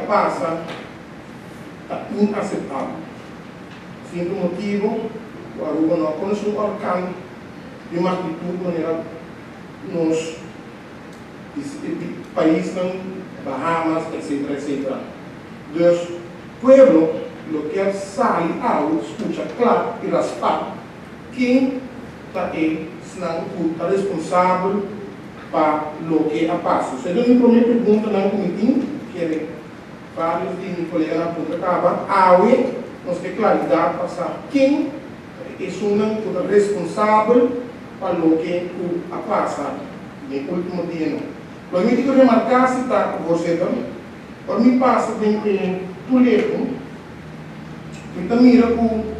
passa está inaceitável. Sim, por motivo, o Aruba não apenas um orcano de magnitude maneira nos países, Bahamas, etc, etc. Dus, pueblo, lo que sai ao, escuta claro e raspar, quem está responsável para o que passa. Se eu me prometo pergunta na comitim, que é vários de meus colegas na ponta acaba, nós temos claridade para saber quem é o responsável para o que passa no último dia. Para mim, eu remarcar se está com você, para mim passa bem que tu levo, então mira com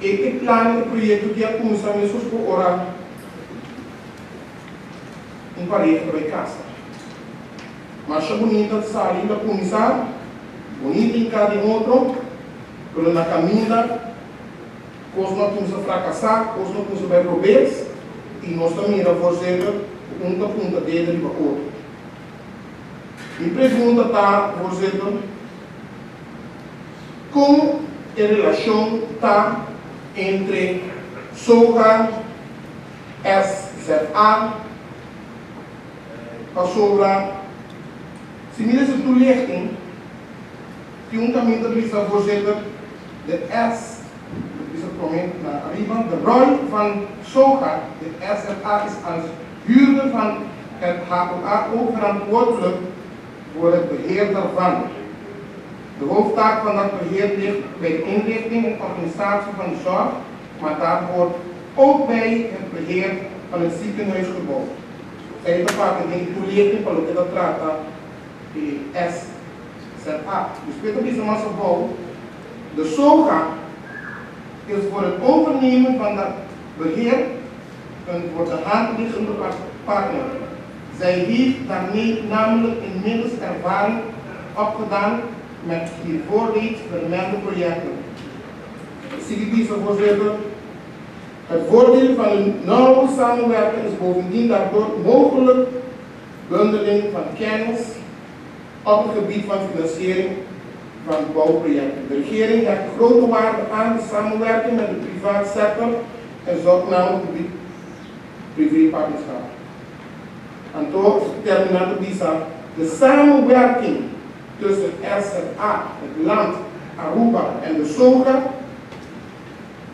e plano de projeto que começar a por orar parede para casa. Mas a bonita sair da começar, bonita em cada outro, pelo na caminha, coisa não começa a fracassar, coisa não começa a ver problemas, e nós também irá fazer ponta dele para o outro. Minha pergunta está, você, como a relação está entre SOGA, SZA, a sobra, se me diz tu lichting, que caminho da visa você de S, is het moment naar arriba, de rol van SOGA, de SZA is als huurder van het HOA ook verantwoordelijk voor het beheer daarvan. De hoofdtaak van dat beheer ligt bij de inrichting en organisatie van de zorg, maar dat hoort ook bij het beheer van het ziekenhuisgebouw. Zij bevatten geen toelichting van hoe dat trata de SZA. Dus Peter is een gebouw. De SOGA is voor het overnemen van dat beheer een voor de hand liggende partner. Zij heeft daarmee namelijk inmiddels ervaring opgedaan met hiervoor reeds vermelde projecten. CDB, voorzitter, het voordeel van een nauwe samenwerking is bovendien daardoor mogelijk bundeling van kennis op het gebied van financiering van bouwprojecten. De regering hecht grote waarde aan de samenwerking met de private sector en zogenaamde privé-partnerschap. En toch terminante visa, de samenwerking tussen SZA, het land Aruba en de SOGA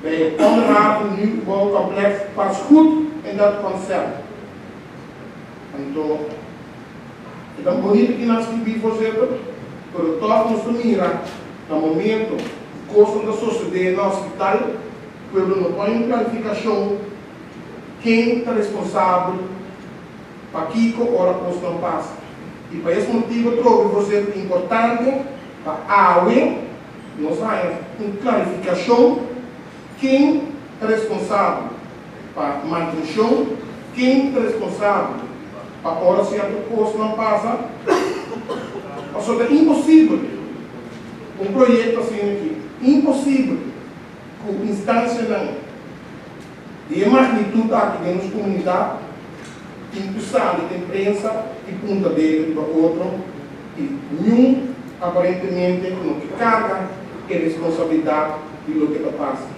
bij het onderhaven nieuwbouwcomplex past goed in dat concept. En toch, dan bonito que nós vivemos, voorzitter, por o toque nos mira, no momento, coisa da sociedade no hospital, pueblo não põe em planificação quem está responsável para que a hora não passa. E para esse motivo, trouxe você importante para a AUE, nós vamos em clarificação quem é responsável para a manutenção, quem é responsável para a hora se a coisa não passa. Ou seja, é impossível um projeto assim aqui, impossível com instância não de magnitude aqui dentro da comunidade, impulsar de imprensa e punta dele para o outro, e nenhum aparentemente não que carga a responsabilidade de lo que passa.